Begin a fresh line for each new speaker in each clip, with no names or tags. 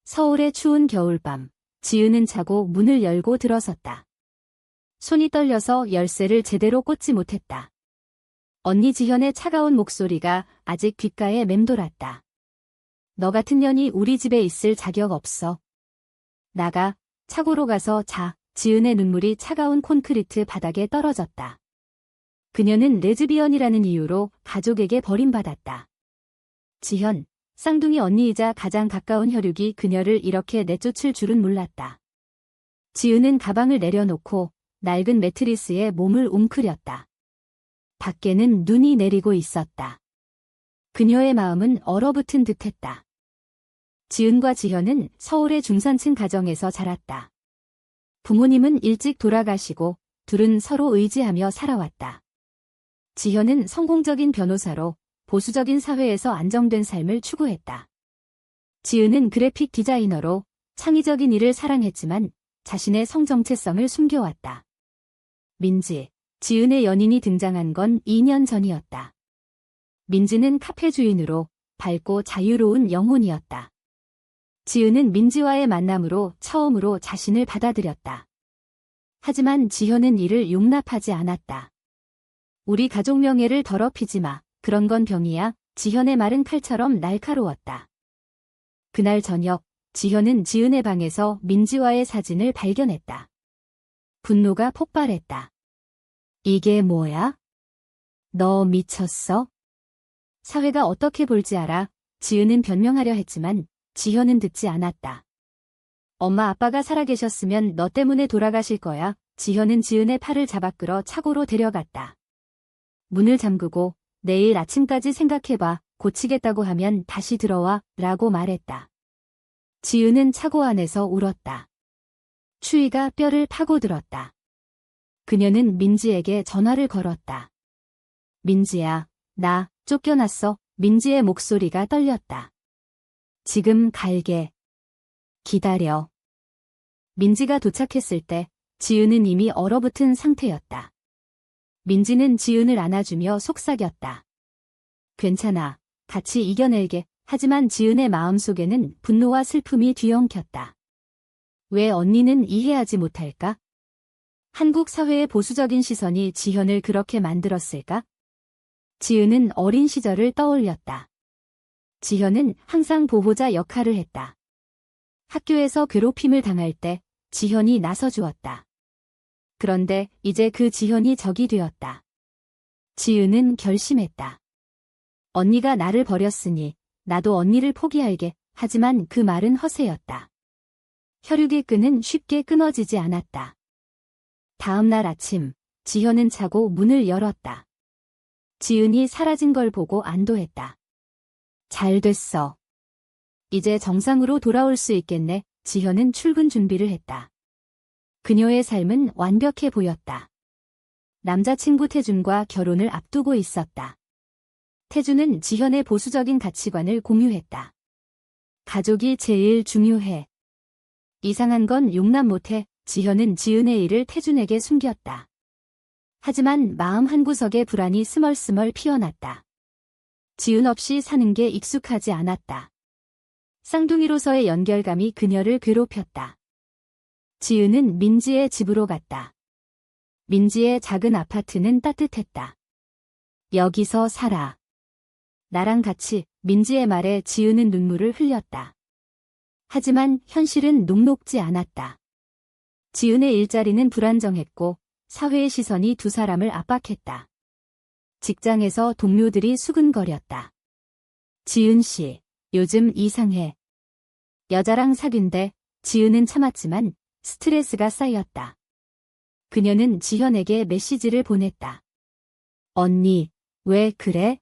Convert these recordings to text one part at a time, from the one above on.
서울의 추운 겨울밤, 지은은 자고 문을 열고 들어섰다. 손이 떨려서 열쇠를 제대로 꽂지 못했다. 언니 지현의 차가운 목소리가 아직 귓가에 맴돌았다. 너 같은 년이 우리 집에 있을 자격 없어. 나가, 차고로 가서 자. 지은의 눈물이 차가운 콘크리트 바닥에 떨어졌다. 그녀는 레즈비언이라는 이유로 가족에게 버림받았다. 지현, 쌍둥이 언니이자 가장 가까운 혈육이 그녀를 이렇게 내쫓을 줄은 몰랐다. 지은은 가방을 내려놓고 낡은 매트리스에 몸을 웅크렸다. 밖에는 눈이 내리고 있었다. 그녀의 마음은 얼어붙은 듯했다. 지은과 지현은 서울의 중산층 가정에서 자랐다. 부모님은 일찍 돌아가시고 둘은 서로 의지하며 살아왔다. 지현은 성공적인 변호사로 보수적인 사회에서 안정된 삶을 추구했다. 지은은 그래픽 디자이너로 창의적인 일을 사랑했지만 자신의 성정체성을 숨겨왔다. 민지, 지은의 연인이 등장한 건 2년 전이었다. 민지는 카페 주인으로 밝고 자유로운 영혼이었다. 지은은 민지와의 만남으로 처음으로 자신을 받아들였다. 하지만 지현은 이를 용납하지 않았다. 우리 가족 명예를 더럽히지 마. 그런 건 병이야. 지현의 말은 칼처럼 날카로웠다. 그날 저녁, 지현은 지은의 방에서 민지와의 사진을 발견했다. 분노가 폭발했다. 이게 뭐야? 너 미쳤어? 사회가 어떻게 볼지 알아? 지은은 변명하려 했지만 지현은 듣지 않았다. 엄마 아빠가 살아계셨으면 너 때문에 돌아가실 거야. 지현은 지은의 팔을 잡아 끌어 차고로 데려갔다. 문을 잠그고 내일 아침까지 생각해봐. 고치겠다고 하면 다시 들어와. 라고 말했다. 지은은 차고 안에서 울었다. 추위가 뼈를 파고들었다. 그녀는 민지에게 전화를 걸었다. 민지야, 나 쫓겨났어. 민지의 목소리가 떨렸다. 지금 갈게. 기다려. 민지가 도착했을 때 지은은 이미 얼어붙은 상태였다. 민지는 지은을 안아주며 속삭였다. 괜찮아. 같이 이겨낼게. 하지만 지은의 마음속에는 분노와 슬픔이 뒤엉켰다. 왜 언니는 이해하지 못할까? 한국 사회의 보수적인 시선이 지현을 그렇게 만들었을까? 지은은 어린 시절을 떠올렸다. 지현은 항상 보호자 역할을 했다. 학교에서 괴롭힘을 당할 때 지현이 나서주었다. 그런데 이제 그 지현이 적이 되었다. 지은은 결심했다. 언니가 나를 버렸으니 나도 언니를 포기할게. 하지만 그 말은 허세였다. 혈육의 끈은 쉽게 끊어지지 않았다. 다음 날 아침, 지현은 자고 문을 열었다. 지은이 사라진 걸 보고 안도했다. 잘 됐어. 이제 정상으로 돌아올 수 있겠네. 지현은 출근 준비를 했다. 그녀의 삶은 완벽해 보였다. 남자친구 태준과 결혼을 앞두고 있었다. 태준은 지현의 보수적인 가치관을 공유했다. 가족이 제일 중요해. 이상한 건 용납 못해. 지현은 지은의 일을 태준에게 숨겼다. 하지만 마음 한구석에 불안이 스멀스멀 피어났다. 지은 없이 사는 게 익숙하지 않았다. 쌍둥이로서의 연결감이 그녀를 괴롭혔다. 지은은 민지의 집으로 갔다. 민지의 작은 아파트는 따뜻했다. 여기서 살아. 나랑 같이. 민지의 말에 지은은 눈물을 흘렸다. 하지만 현실은 녹록지 않았다. 지은의 일자리는 불안정했고 사회의 시선이 두 사람을 압박했다. 직장에서 동료들이 수근거렸다. 지은 씨, 요즘 이상해. 여자랑 사귄대. 지은은 참았지만 스트레스가 쌓였다. 그녀는 지현에게 메시지를 보냈다. 언니, 왜 그래?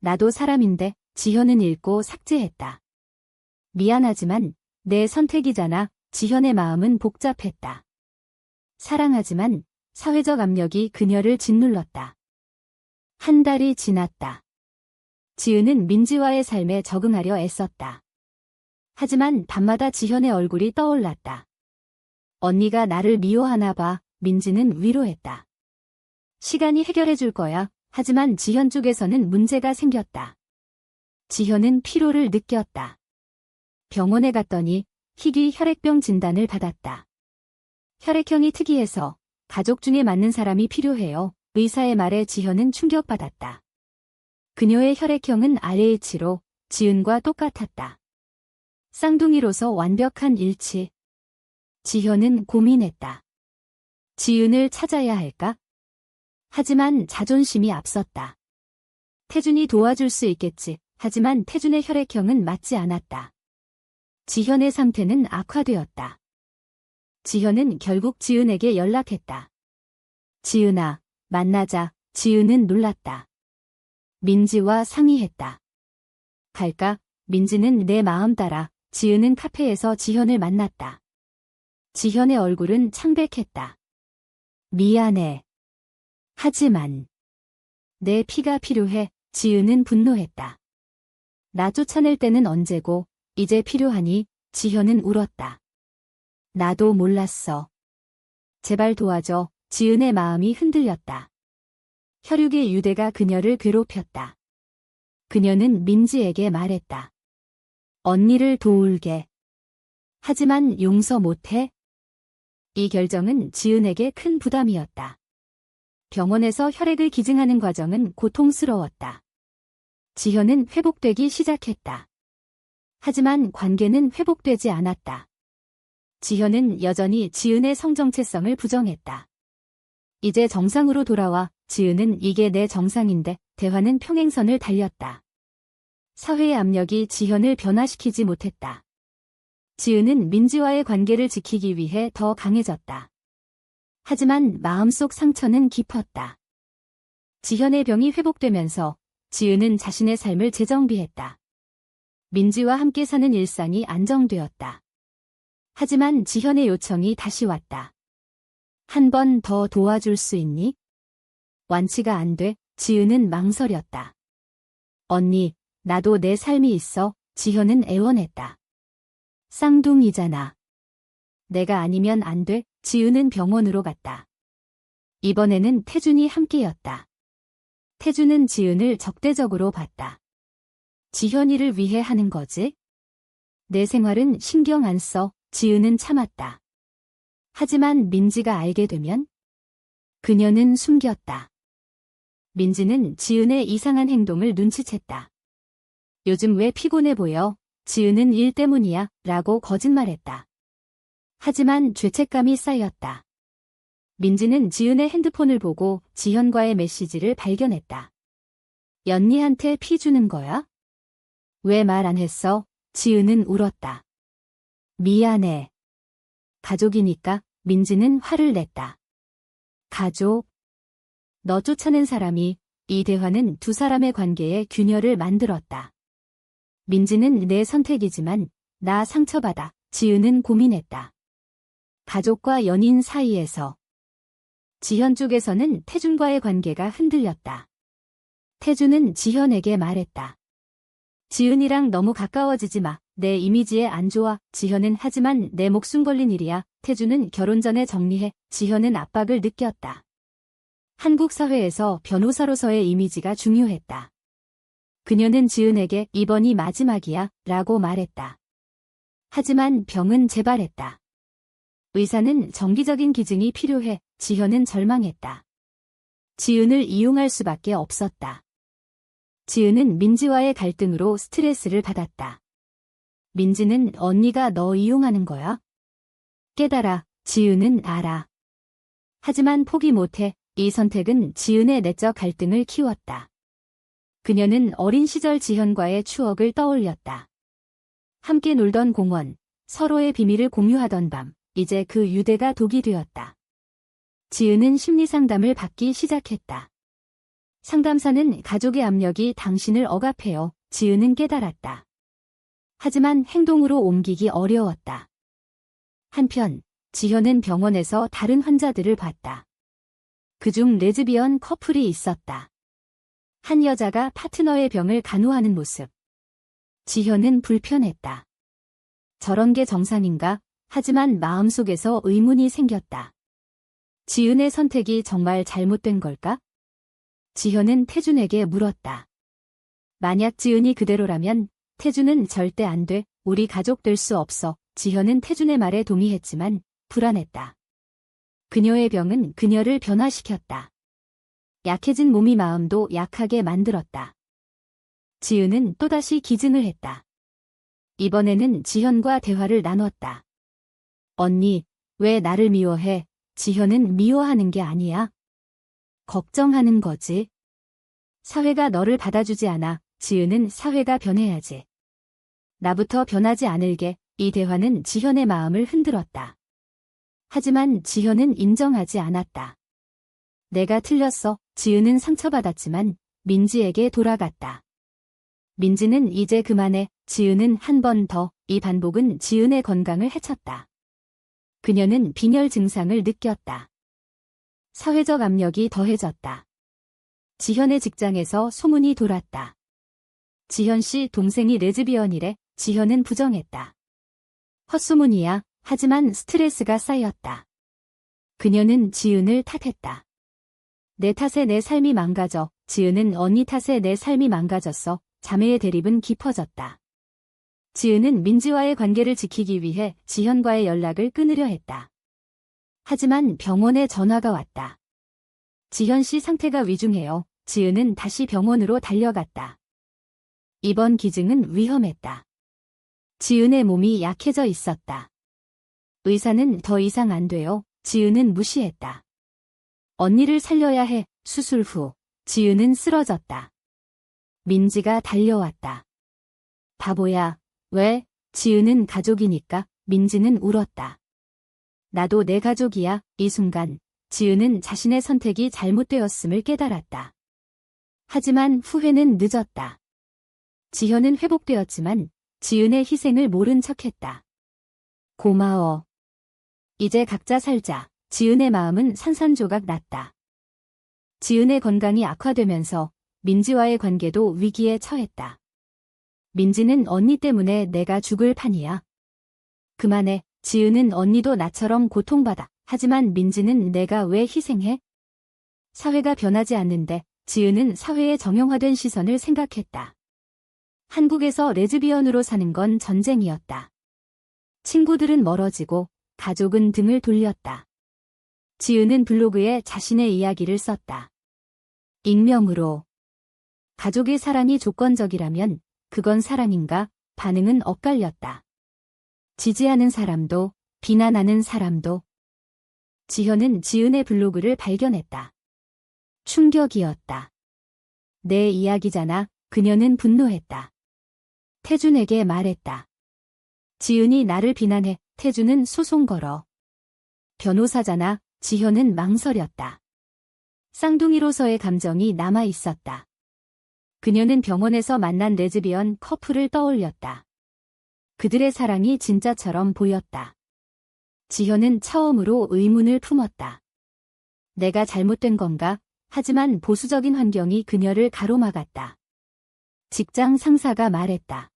나도 사람인데. 지현은 읽고 삭제했다. 미안하지만 내 선택이잖아. 지현의 마음은 복잡했다. 사랑하지만 사회적 압력이 그녀를 짓눌렀다. 한 달이 지났다. 지은은 민지와의 삶에 적응하려 애썼다. 하지만 밤마다 지현의 얼굴이 떠올랐다. 언니가 나를 미워하나 봐. 민지는 위로했다. 시간이 해결해 줄 거야. 하지만 지현 쪽에서는 문제가 생겼다. 지현은 피로를 느꼈다. 병원에 갔더니 희귀 혈액병 진단을 받았다. 혈액형이 특이해서 가족 중에 맞는 사람이 필요해요. 의사의 말에 지현은 충격받았다. 그녀의 혈액형은 RH로 지은과 똑같았다. 쌍둥이로서 완벽한 일치. 지현은 고민했다. 지은을 찾아야 할까? 하지만 자존심이 앞섰다. 태준이 도와줄 수 있겠지. 하지만 태준의 혈액형은 맞지 않았다. 지현의 상태는 악화되었다. 지현은 결국 지은에게 연락했다. 지은아, 만나자. 지은은 놀랐다. 민지와 상의했다. 갈까? 민지는 내 마음 따라. 지은은 카페에서 지현을 만났다. 지현의 얼굴은 창백했다. 미안해. 하지만 내 피가 필요해. 지은은 분노했다. 나 쫓아낼 때는 언제고 이제 필요하니? 지현은 울었다. 나도 몰랐어. 제발 도와줘. 지은의 마음이 흔들렸다. 혈육의 유대가 그녀를 괴롭혔다. 그녀는 민지에게 말했다. 언니를 도울게. 하지만 용서 못해? 이 결정은 지은에게 큰 부담이었다. 병원에서 혈액을 기증하는 과정은 고통스러웠다. 지현은 회복되기 시작했다. 하지만 관계는 회복되지 않았다. 지현은 여전히 지은의 성정체성을 부정했다. 이제 정상으로 돌아와. 지은은 이게 내 정상인데. 대화는 평행선을 달렸다. 사회의 압력이 지현을 변화시키지 못했다. 지은은 민지와의 관계를 지키기 위해 더 강해졌다. 하지만 마음속 상처는 깊었다. 지현의 병이 회복되면서 지은은 자신의 삶을 재정비했다. 민지와 함께 사는 일상이 안정되었다. 하지만 지현의 요청이 다시 왔다. 한 번 더 도와줄 수 있니? 완치가 안 돼. 지은은 망설였다. 언니, 나도 내 삶이 있어. 지현은 애원했다. 쌍둥이잖아. 내가 아니면 안 돼. 지은은 병원으로 갔다. 이번에는 태준이 함께였다. 태준은 지은을 적대적으로 봤다. 지현이를 위해 하는 거지? 내 생활은 신경 안 써. 지은은 참았다. 하지만 민지가 알게 되면? 그녀는 숨겼다. 민지는 지은의 이상한 행동을 눈치챘다. 요즘 왜 피곤해 보여? 지은은 일 때문이야. 라고 거짓말했다. 하지만 죄책감이 쌓였다. 민지는 지은의 핸드폰을 보고 지현과의 메시지를 발견했다. 연니한테 피 주는 거야? 왜 말 안 했어? 지은은 울었다. 미안해. 가족이니까. 민지는 화를 냈다. 가족? 너 쫓아낸 사람이. 이 대화는 두 사람의 관계에 균열을 만들었다. 민지는 내 선택이지만 나 상처받아. 지은은 고민했다. 가족과 연인 사이에서. 지현 쪽에서는 태준과의 관계가 흔들렸다. 태준은 지현에게 말했다. 지은이랑 너무 가까워지지 마. 내 이미지에 안 좋아. 지현은 하지만 내 목숨 걸린 일이야. 태준은 결혼 전에 정리해. 지현은 압박을 느꼈다. 한국 사회에서 변호사로서의 이미지가 중요했다. 그녀는 지은에게 이번이 마지막이야. 라고 말했다. 하지만 병은 재발했다. 의사는 정기적인 기증이 필요해. 지현은 절망했다. 지은을 이용할 수밖에 없었다. 지은은 민지와의 갈등으로 스트레스를 받았다. 민지는 언니가 너 이용하는 거야? 깨달아. 지은은 알아. 하지만 포기 못해. 이 선택은 지은의 내적 갈등을 키웠다. 그녀는 어린 시절 지현과의 추억을 떠올렸다. 함께 놀던 공원, 서로의 비밀을 공유하던 밤, 이제 그 유대가 독이 되었다. 지은은 심리상담을 받기 시작했다. 상담사는 가족의 압력이 당신을 억압해요. 지은은 깨달았다. 하지만 행동으로 옮기기 어려웠다. 한편 지현은 병원에서 다른 환자들을 봤다. 그중 레즈비언 커플이 있었다. 한 여자가 파트너의 병을 간호하는 모습. 지현은 불편했다. 저런 게 정상인가? 하지만 마음속에서 의문이 생겼다. 지은의 선택이 정말 잘못된 걸까? 지현은 태준에게 물었다. 만약 지은이 그대로라면 태준은 절대 안 돼. 우리 가족 될 수 없어. 지현은 태준의 말에 동의했지만 불안했다. 그녀의 병은 그녀를 변화시켰다. 약해진 몸이 마음도 약하게 만들었다. 지은은 또다시 기증을 했다. 이번에는 지현과 대화를 나눴다. 언니, 왜 나를 미워해? 지현은 미워하는 게 아니야. 걱정하는 거지. 사회가 너를 받아주지 않아. 지은은 사회가 변해야지. 나부터 변하지 않을게. 이 대화는 지현의 마음을 흔들었다. 하지만 지현은 인정하지 않았다. 내가 틀렸어. 지은은 상처받았지만 민지에게 돌아갔다. 민지는 이제 그만해. 지은은 한 번 더. 이 반복은 지은의 건강을 해쳤다. 그녀는 빈혈 증상을 느꼈다. 사회적 압력이 더해졌다. 지현의 직장에서 소문이 돌았다. 지현 씨 동생이 레즈비언이래. 지현은 부정했다. 헛소문이야. 하지만 스트레스가 쌓였다. 그녀는 지은을 탓했다. 내 탓에 내 삶이 망가져. 지은은 언니 탓에 내 삶이 망가졌어. 자매의 대립은 깊어졌다. 지은은 민지와의 관계를 지키기 위해 지현과의 연락을 끊으려 했다. 하지만 병원에 전화가 왔다. 지현 씨 상태가 위중해요. 지은은 다시 병원으로 달려갔다. 이번 기증은 위험했다. 지은의 몸이 약해져 있었다. 의사는 더 이상 안 돼요. 지은은 무시했다. 언니를 살려야 해. 수술 후 지은은 쓰러졌다. 민지가 달려왔다. 바보야. 왜? 지은은 가족이니까. 민지는 울었다. 나도 내 가족이야. 이 순간 지은은 자신의 선택이 잘못되었음을 깨달았다. 하지만 후회는 늦었다. 지현은 회복되었지만 지은의 희생을 모른 척했다. 고마워. 이제 각자 살자. 지은의 마음은 산산조각 났다. 지은의 건강이 악화되면서 민지와의 관계도 위기에 처했다. 민지는 언니 때문에 내가 죽을 판이야. 그만해. 지은은 언니도 나처럼 고통받아. 하지만 민지는 내가 왜 희생해? 사회가 변하지 않는데 지은은 사회의 정형화된 시선을 생각했다. 한국에서 레즈비언으로 사는 건 전쟁이었다. 친구들은 멀어지고 가족은 등을 돌렸다. 지은은 블로그에 자신의 이야기를 썼다. 익명으로. 가족의 사랑이 조건적이라면 그건 사랑인가? 반응은 엇갈렸다. 지지하는 사람도 비난하는 사람도. 지현은 지은의 블로그를 발견했다. 충격이었다. 내 이야기잖아. 그녀는 분노했다. 태준에게 말했다. 지은이 나를 비난해. 태준은 소송 걸어. 변호사잖아. 지현은 망설였다. 쌍둥이로서의 감정이 남아 있었다. 그녀는 병원에서 만난 레즈비언 커플을 떠올렸다. 그들의 사랑이 진짜처럼 보였다. 지현은 처음으로 의문을 품었다. 내가 잘못된 건가? 하지만 보수적인 환경이 그녀를 가로막았다. 직장 상사가 말했다.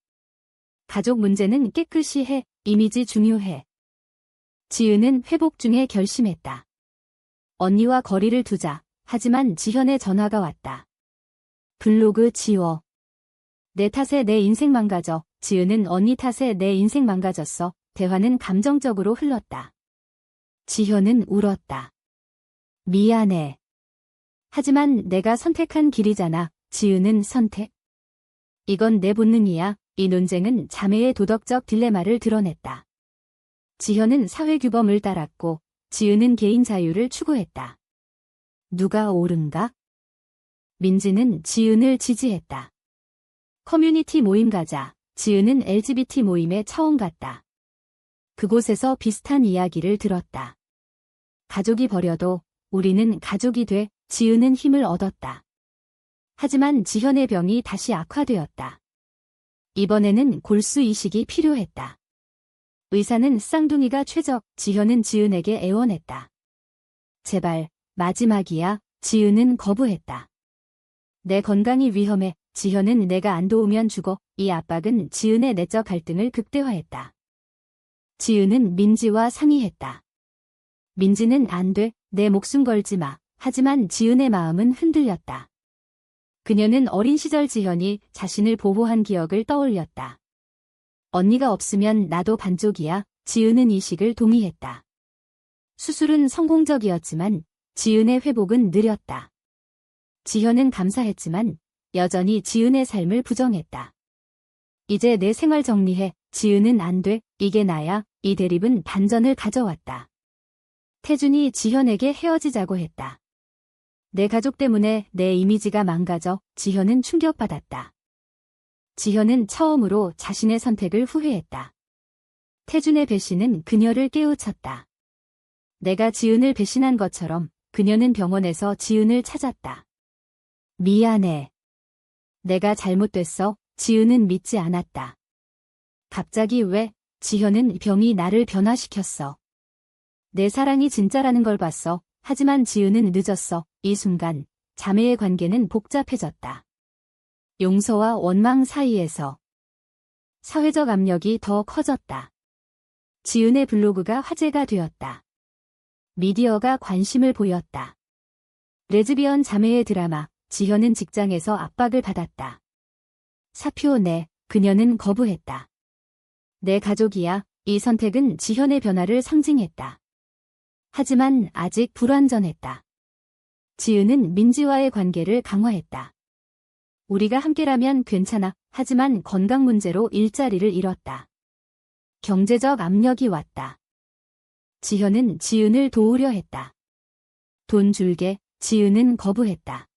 가족 문제는 깨끗이 해. 이미지 중요해. 지은은 회복 중에 결심했다. 언니와 거리를 두자. 하지만 지현의 전화가 왔다. 블로그 지워. 내 탓에 내 인생 망가져. 지은은 언니 탓에 내 인생 망가졌어. 대화는 감정적으로 흘렀다. 지현은 울었다. 미안해. 하지만 내가 선택한 길이잖아. 지은은 선택. 이건 내 본능이야. 이 논쟁은 자매의 도덕적 딜레마를 드러냈다. 지현은 사회규범을 따랐고 지은은 개인 자유를 추구했다. 누가 옳은가? 민지는 지은을 지지했다. 커뮤니티 모임 가자. 지은은 LGBT 모임에 처음 갔다. 그곳에서 비슷한 이야기를 들었다. 가족이 버려도 우리는 가족이 돼. 지은은 힘을 얻었다. 하지만 지현의 병이 다시 악화되었다. 이번에는 골수 이식이 필요했다. 의사는 쌍둥이가 최적. 지현은 지은에게 애원했다. 제발, 마지막이야. 지은은 거부했다. 내 건강이 위험해. 지현은 내가 안 도우면 죽어. 이 압박은 지은의 내적 갈등을 극대화했다. 지은은 민지와 상의했다. 민지는 안 돼. 내 목숨 걸지 마. 하지만 지은의 마음은 흔들렸다. 그녀는 어린 시절 지현이 자신을 보호한 기억을 떠올렸다. 언니가 없으면 나도 반쪽이야. 지은은 이식을 동의했다. 수술은 성공적이었지만 지은의 회복은 느렸다. 지현은 감사했지만 여전히 지은의 삶을 부정했다. 이제 내 생활 정리해. 지은은 안 돼. 이게 나야. 이 대립은 반전을 가져왔다. 태준이 지현에게 헤어지자고 했다. 내 가족 때문에 내 이미지가 망가져. 지현은 충격받았다. 지현은 처음으로 자신의 선택을 후회했다. 태준의 배신은 그녀를 깨우쳤다. 내가 지은을 배신한 것처럼 그녀는 병원에서 지은을 찾았다. 미안해. 내가 잘못됐어. 지은은 믿지 않았다. 갑자기 왜? 지현은 병이 나를 변화시켰어. 내 사랑이 진짜라는 걸 봤어. 하지만 지은은 늦었어. 이 순간 자매의 관계는 복잡해졌다. 용서와 원망 사이에서 사회적 압력이 더 커졌다. 지은의 블로그가 화제가 되었다. 미디어가 관심을 보였다. 레즈비언 자매의 드라마. 지현은 직장에서 압박을 받았다. 사표 내. 그녀는 거부했다. 내 가족이야. 이 선택은 지현의 변화를 상징했다. 하지만 아직 불완전했다. 지은은 민지와의 관계를 강화했다. 우리가 함께라면 괜찮아. 하지만 건강 문제로 일자리를 잃었다. 경제적 압력이 왔다. 지현은 지은을 도우려 했다. 돈 줄게. 지은은 거부했다.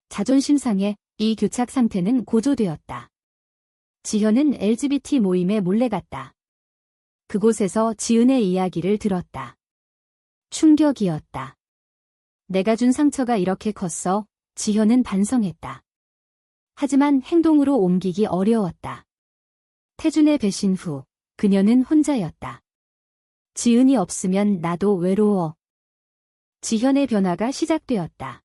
자존심 상해. 이 교착 상태는 고조되었다. 지현은 LGBT 모임에 몰래 갔다. 그곳에서 지은의 이야기를 들었다. 충격이었다. 내가 준 상처가 이렇게 컸어. 지현은 반성했다. 하지만 행동으로 옮기기 어려웠다. 태준의 배신 후 그녀는 혼자였다. 지은이 없으면 나도 외로워. 지현의 변화가 시작되었다.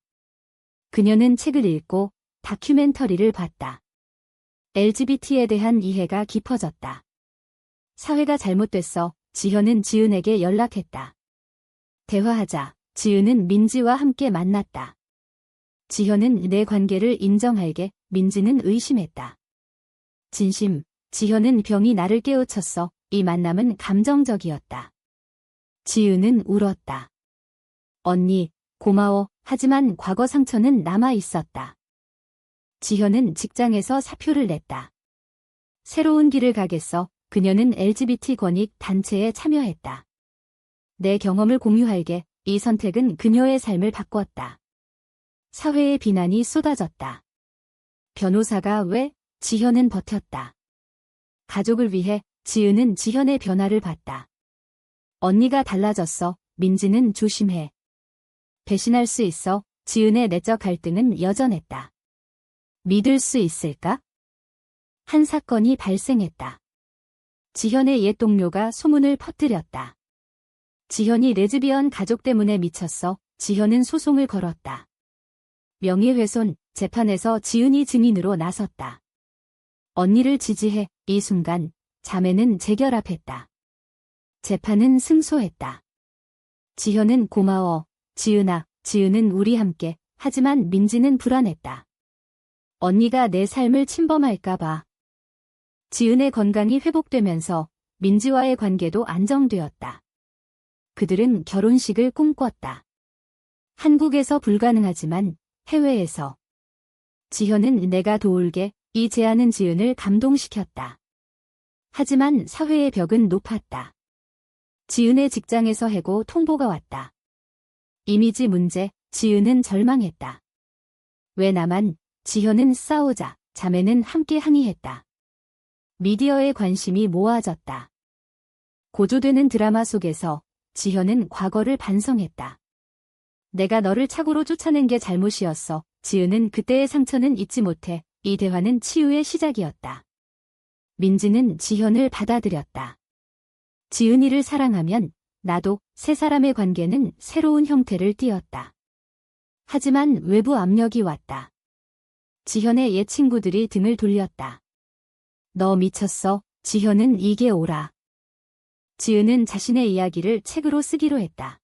그녀는 책을 읽고 다큐멘터리를 봤다. LGBT에 대한 이해가 깊어졌다. 사회가 잘못됐어. 지현은 지은에게 연락했다. 대화하자. 지은은 민지와 함께 만났다. 지현은 내 관계를 인정할게. 민지는 의심했다. 진심. 지현은 병이 나를 깨우쳤어. 이 만남은 감정적이었다. 지은은 울었다. 언니, 고마워. 하지만 과거 상처는 남아 있었다. 지현은 직장에서 사표를 냈다. 새로운 길을 가겠어. 그녀는 LGBT 권익 단체에 참여했다. 내 경험을 공유할게. 이 선택은 그녀의 삶을 바꿨다. 사회의 비난이 쏟아졌다. 변호사가 왜? 지현은 버텼다. 가족을 위해. 지은은 지현의 변화를 봤다. 언니가 달라졌어. 민지는 조심해. 배신할 수 있어. 지은의 내적 갈등은 여전했다. 믿을 수 있을까? 한 사건이 발생했다. 지현의 옛 동료가 소문을 퍼뜨렸다. 지현이 레즈비언 가족 때문에 미쳤어. 지현은 소송을 걸었다. 명예훼손. 재판에서 지은이 증인으로 나섰다. 언니를 지지해. 이 순간 자매는 재결합했다. 재판은 승소했다. 지현은 고마워. 지은아. 지은은 우리 함께. 하지만 민지는 불안했다. 언니가 내 삶을 침범할까봐. 지은의 건강이 회복되면서 민지와의 관계도 안정되었다. 그들은 결혼식을 꿈꿨다. 한국에서 불가능하지만 해외에서. 지현은 내가 도울게. 이 제안은 지은을 감동시켰다. 하지만 사회의 벽은 높았다. 지은의 직장에서 해고 통보가 왔다. 이미지 문제. 지은은 절망했다. 왜 나만? 지현은 싸우자. 자매는 함께 항의했다. 미디어의 관심이 모아졌다. 고조되는 드라마 속에서 지현은 과거를 반성했다. 내가 너를 착오로 쫓아낸 게 잘못이었어. 지은은 그때의 상처는 잊지 못해. 이 대화는 치유의 시작이었다. 민지는 지현을 받아들였다. 지은이를 사랑하면 나도. 세 사람의 관계는 새로운 형태를 띠었다. 하지만 외부 압력이 왔다. 지현의 옛 친구들이 등을 돌렸다. 너 미쳤어. 지현은 이게 옳아. 지은은 자신의 이야기를 책으로 쓰기로 했다.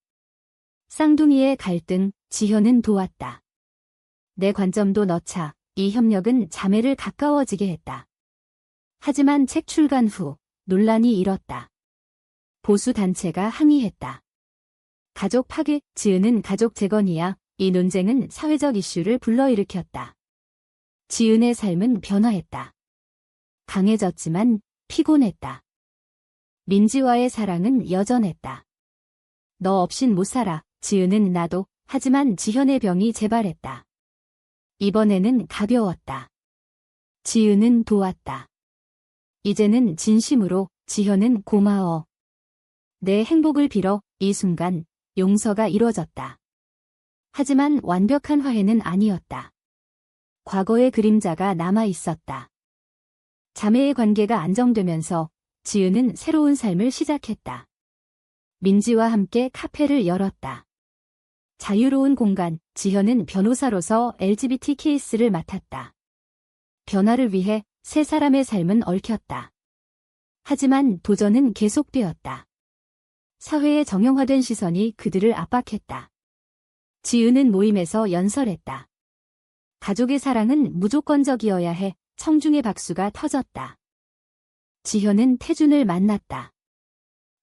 쌍둥이의 갈등. 지현은 도왔다. 내 관점도 넣자. 이 협력은 자매를 가까워지게 했다. 하지만 책 출간 후 논란이 일었다. 보수 단체가 항의했다. 가족 파괴, 지은은 가족 재건이야. 이 논쟁은 사회적 이슈를 불러일으켰다. 지은의 삶은 변화했다. 강해졌지만 피곤했다. 민지와의 사랑은 여전했다. 너 없인 못 살아. 지은은 나도. 하지만 지현의 병이 재발했다. 이번에는 가벼웠다. 지은은 도왔다. 이제는 진심으로. 지현은 고마워. 내 행복을 빌어. 이 순간 용서가 이루어졌다. 하지만 완벽한 화해는 아니었다. 과거의 그림자가 남아 있었다. 자매의 관계가 안정되면서 지은은 새로운 삶을 시작했다. 민지와 함께 카페를 열었다. 자유로운 공간, 지현은 변호사로서 LGBT 케이스를 맡았다. 변화를 위해 세 사람의 삶은 얽혔다. 하지만 도전은 계속되었다. 사회의 정형화된 시선이 그들을 압박했다. 지은은 모임에서 연설했다. 가족의 사랑은 무조건적이어야 해. 청중의 박수가 터졌다. 지현은 태준을 만났다.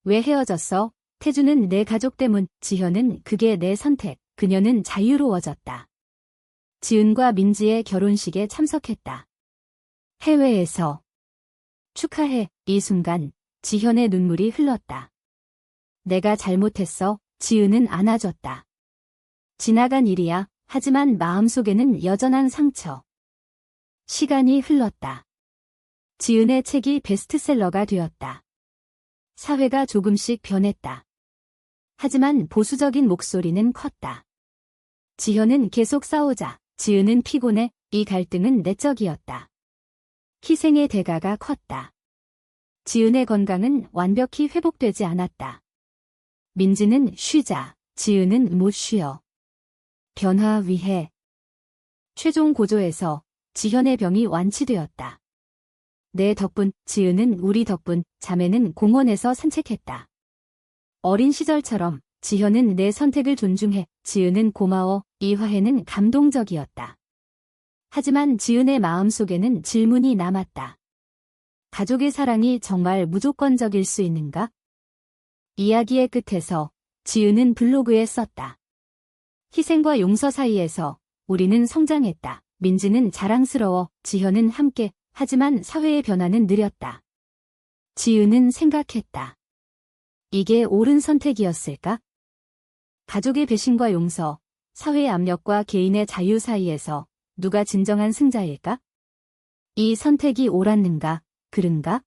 왜 헤어졌어? 태준은 내 가족 때문. 지현은 그게 내 선택. 그녀는 자유로워졌다. 지은과 민지의 결혼식에 참석했다. 해외에서 축하해. 이 순간 지현의 눈물이 흘렀다. 내가 잘못했어. 지은은 안아줬다. 지나간 일이야. 하지만 마음속에는 여전한 상처. 시간이 흘렀다. 지은의 책이 베스트셀러가 되었다. 사회가 조금씩 변했다. 하지만 보수적인 목소리는 컸다. 지현은 계속 싸우자. 지은은 피곤해. 이 갈등은 내적이었다. 희생의 대가가 컸다. 지은의 건강은 완벽히 회복되지 않았다. 민지는 쉬자. 지은은 못 쉬어. 변화 위해. 최종 고조에서 지현의 병이 완치되었다. 내 덕분, 지은은 우리 덕분, 자매는 공원에서 산책했다. 어린 시절처럼 지현은 내 선택을 존중해. 지은은 고마워. 이 화해는 감동적이었다. 하지만 지은의 마음속에는 질문이 남았다. 가족의 사랑이 정말 무조건적일 수 있는가? 이야기의 끝에서 지은은 블로그에 썼다. 희생과 용서 사이에서 우리는 성장했다. 민지는 자랑스러워. 지현은 함께. 하지만 사회의 변화는 느렸다. 지은은 생각했다. 이게 옳은 선택이었을까? 가족의 배신과 용서, 사회의 압력과 개인의 자유 사이에서 누가 진정한 승자일까? 이 선택이 옳았는가, 그른가?